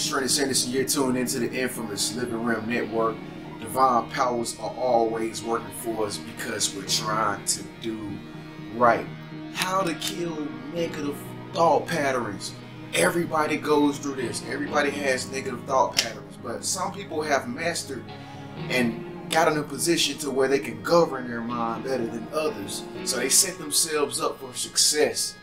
it's Trenius, and you're tuned into the infamous Living Realm Network. Divine powers are always working for us because we're trying to do right. How to kill negative thought patterns. Everybody goes through this. Everybody has negative thought patterns, but some people have mastered and got in a position to where they can govern their mind better than others. So they set themselves up for success.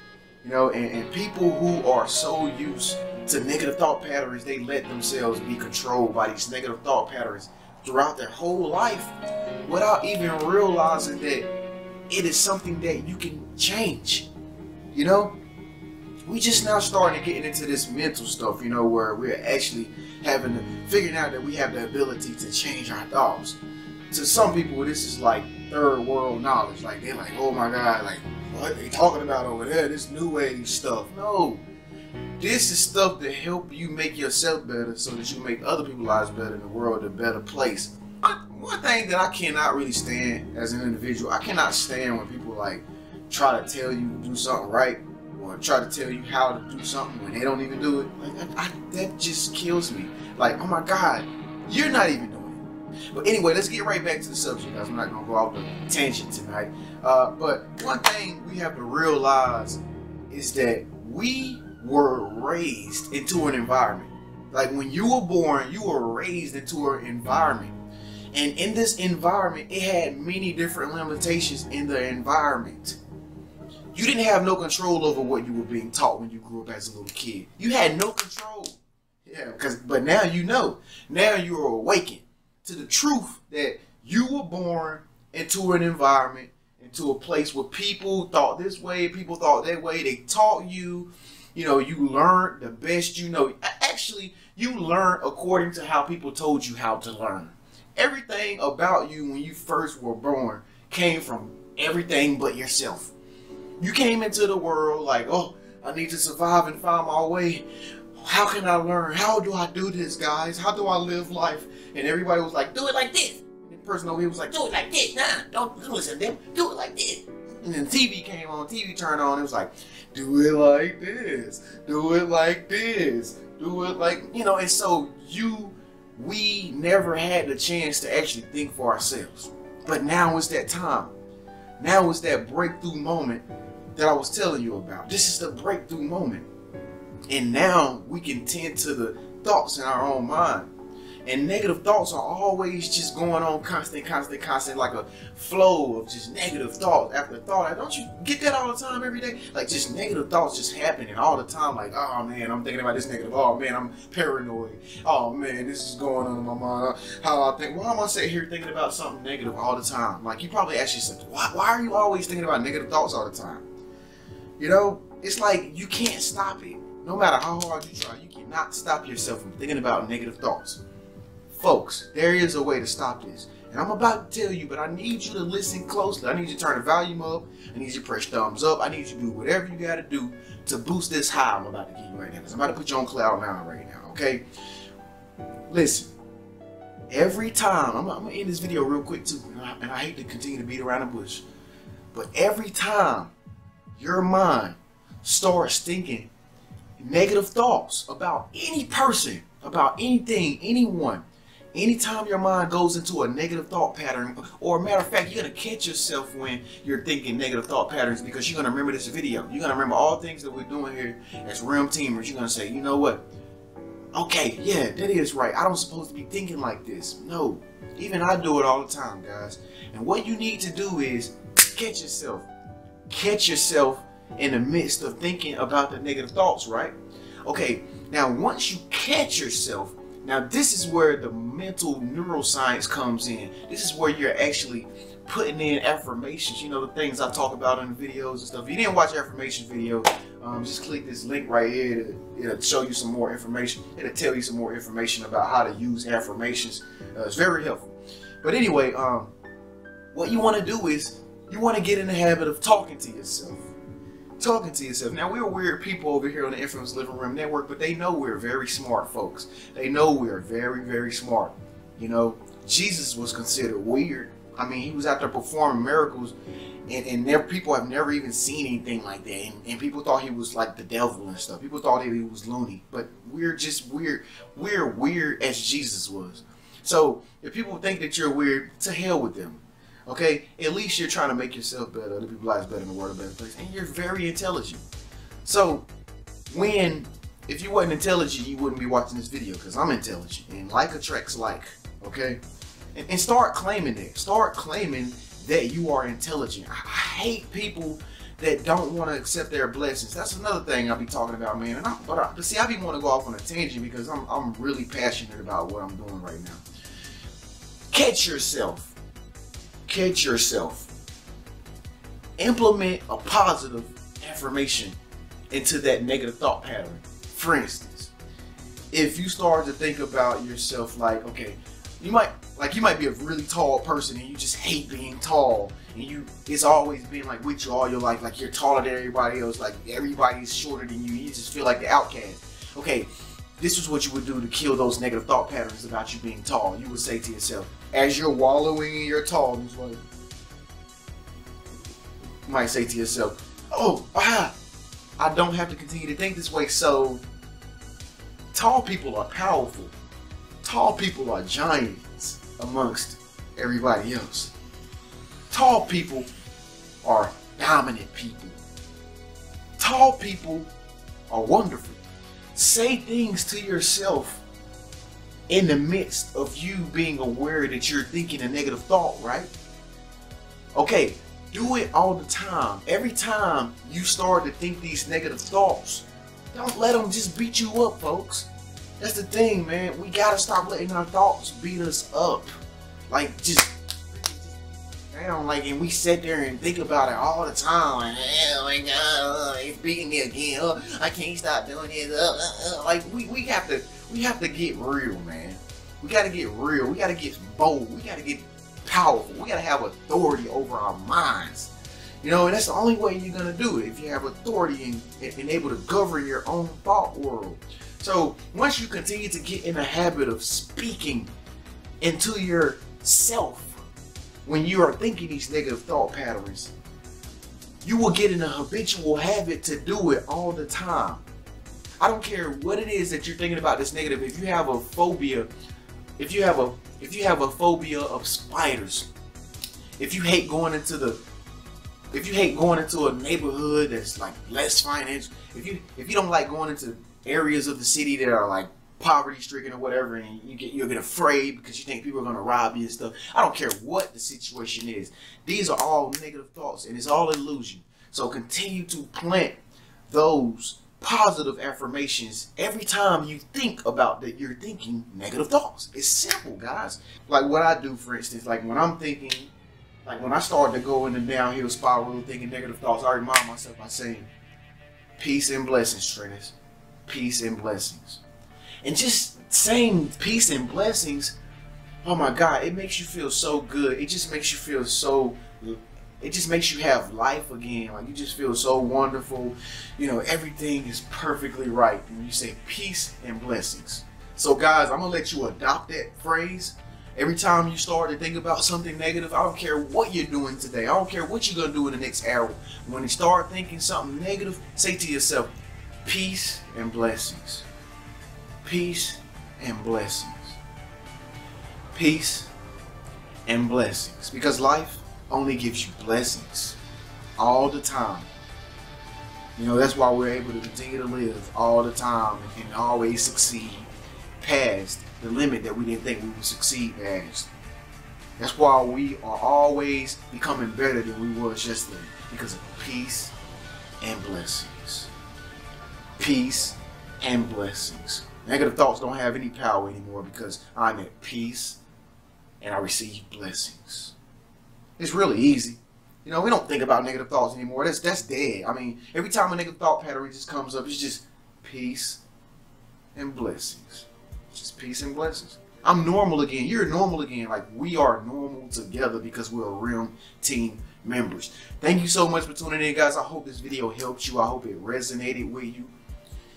You know, and people who are so used to negative thought patterns, they let themselves be controlled by these negative thought patterns throughout their whole life without even realizing that it is something that you can change. You know, we just now starting to get into this mental stuff, you know, where we're actually figuring out that we have the ability to change our thoughts. To some people, this is like third world knowledge. Like, they're like, oh my God, like, what are they talking about over there? This new age stuff. No, this is stuff to help you make yourself better so that you make other people's lives better and the world a better place. One thing that I cannot really stand as an individual, I cannot stand when people like try to tell you to do something right or try to tell you how to do something when they don't even do it. Like, that just kills me. Like, oh my God, you're not even doing it. But anyway, let's get right back to the subject, guys. I'm not going to go off the tangent tonight. But one thing we have to realize is that we were raised into an environment. Like, when you were born, you were raised into an environment. And in this environment, it had many different limitations in the environment. You didn't have no control over what you were being taught when you grew up as a little kid. You had no control. Yeah, but now you know. Now you are awakened to the truth that you were born into an environment, into a place where people thought this way, people thought that way. They taught you, you know, you learned the best you know. Actually, you learned according to how people told you how to learn. Everything about you when you first were born came from everything but yourself. You came into the world like, oh, I need to survive and find my way. How can I learn? How do I do this, guys? How do I live life? And everybody was like, do it like this. And the person over here was like, do it like this. Nah, don't listen to them. Do it like this. And then TV came on, TV turned on. It was like, do it like this. Do it like this. Do it like, you know. And so we never had the chance to actually think for ourselves. But now is that time. Now is that breakthrough moment that I was telling you about. This is the breakthrough moment. And now we can tend to the thoughts in our own mind. And negative thoughts are always just going on constant, like a flow of just negative thoughts after thought. Don't you get that all the time, every day? Like, just negative thoughts just happening all the time. Like, oh man, I'm thinking about this negative. Oh man, I'm paranoid. Oh man, this is going on in my mind. How I think, why am I sitting here thinking about something negative all the time? Like, you probably ask yourself, why are you always thinking about negative thoughts all the time? You know, it's like you can't stop it. No matter how hard you try, you cannot stop yourself from thinking about negative thoughts. Folks, there is a way to stop this. And I'm about to tell you, but I need you to listen closely. I need you to turn the volume up. I need you to press thumbs up. I need you to do whatever you got to do to boost this high I'm about to give you right now. Because I'm about to put you on cloud nine right now, okay? Listen, every time, I'm going to end this video real quick too. And I hate to continue to beat around the bush. But every time your mind starts thinking negative thoughts about any person, about anything, anyone, anytime your mind goes into a negative thought pattern, or a matter of fact, you're going to catch yourself when you're thinking negative thought patterns, because you're going to remember this video. You're going to remember all things that we're doing here as Realm Teamers. You're going to say, you know what? Okay, yeah, that is right. I don't supposed to be thinking like this. No, even I do it all the time, guys. And what you need to do is catch yourself. Catch yourself in the midst of thinking about the negative thoughts, right? Okay, now once you catch yourself, now this is where the mental neuroscience comes in. This is where you're actually putting in affirmations, you know, the things I talk about in the videos and stuff. If you didn't watch the affirmation video, just click this link right here. It'll show you some more information. It'll tell you some more information about how to use affirmations. It's very helpful. But anyway, what you want to do is you want to get in the habit of talking to yourself. Talking to yourself. Now, we're weird people over here on the Infamous Living Room Network, but they know we're very smart folks. They know we're very, very smart. You know, Jesus was considered weird. I mean, he was out there performing miracles, and people have never even seen anything like that. And people thought he was like the devil and stuff. People thought he was loony. But we're just weird. We're weird as Jesus was. So if people think that you're weird, to hell with them. Okay? At least you're trying to make yourself better, other people's lives better, and the world a better place. And you're very intelligent. So if you wasn't intelligent, you wouldn't be watching this video, because I'm intelligent. And like attracts like. Okay? And start claiming it. Start claiming that you are intelligent. I hate people that don't want to accept their blessings. That's another thing I'll be talking about, man. But see, I be want to go off on a tangent because I'm really passionate about what I'm doing right now. Catch yourself. Catch yourself. Implement a positive affirmation into that negative thought pattern. For instance, if you start to think about yourself like, okay, you might be a really tall person and you just hate being tall, and it's always been like with you all your life, like you're taller than everybody else, like everybody's shorter than you, you just feel like the outcast. Okay, this is what you would do to kill those negative thought patterns about you being tall. You would say to yourself, as you're wallowing in your tallness, like, you might say to yourself, I don't have to continue to think this way. So tall people are powerful. Tall people are giants amongst everybody else. Tall people are dominant people. Tall people are wonderful. Say things to yourself in the midst of you being aware that you're thinking a negative thought, right? Okay, do it all the time. Every time you start to think these negative thoughts, don't let them just beat you up, folks. That's the thing, man. We gotta stop letting our thoughts beat us up. Like, just down, like, and we sit there and think about it all the time. Like, oh my God, it's beating me again. I can't stop doing it. Like, we have to get real, man. We gotta get real. We gotta get bold. We gotta get powerful. We gotta have authority over our minds. You know, and that's the only way you're gonna do it, if you have authority and able to govern your own thought world. So once you continue to get in the habit of speaking into yourself when you are thinking these negative thought patterns, you will get in a habitual habit to do it all the time. I don't care what it is that you're thinking about this negative. If you have a phobia, if you have a phobia of spiders, if you hate going into a neighborhood that's like less financial, if you don't like going into areas of the city that are like poverty stricken or whatever, and you'll get afraid because you think people are going to rob you and stuff. I don't care what the situation is. These are all negative thoughts, and it's all illusion. So continue to plant those positive affirmations every time you think about that you're thinking negative thoughts. It's simple, guys. Like what I do, for instance, like when I'm thinking, like when I start to go in the downhill spiral thinking negative thoughts, I remind myself by saying, peace and blessings, Trenius. Peace and blessings. And just saying peace and blessings, oh my God, it makes you feel so good. It just makes you feel so, it just makes you have life again. Like you just feel so wonderful. You know, everything is perfectly right when you say peace and blessings. So guys, I'm gonna let you adopt that phrase. Every time you start to think about something negative, I don't care what you're doing today. I don't care what you're gonna do in the next hour. When you start thinking something negative, say to yourself, peace and blessings. Peace and blessings. Peace and blessings. Because life only gives you blessings all the time. You know, that's why we're able to continue to live all the time and always succeed past the limit that we didn't think we would succeed past. That's why we are always becoming better than we were yesterday, because of peace and blessings. Peace and blessings. Negative thoughts don't have any power anymore because I'm at peace and I receive blessings. It's really easy. You know, we don't think about negative thoughts anymore. That's dead. I mean, every time a negative thought pattern just comes up, it's just peace and blessings. It's just peace and blessings. I'm normal again. You're normal again. Like, we are normal together because we're Realm team members. Thank you so much for tuning in, guys. I hope this video helped you. I hope it resonated with you.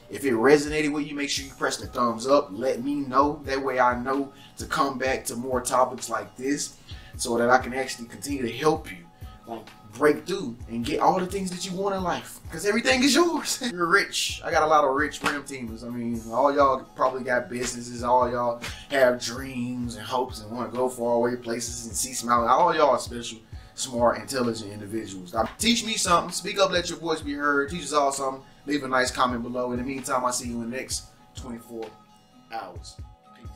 If it resonated with you, make sure you press the thumbs up. Let me know. That way I know to come back to more topics like this. so that I can actually continue to help you like break through and get all the things that you want in life, because everything is yours. You're rich. I got a lot of rich rim teamers. I mean, all y'all probably got businesses, all y'all have dreams and hopes and want to go far away places and see smiling. All y'all are special, smart, intelligent individuals. Now, teach me something, speak up, let your voice be heard, teach us all something. Leave a nice comment below. In the meantime, I'll see you in the next 24 hours. Peace.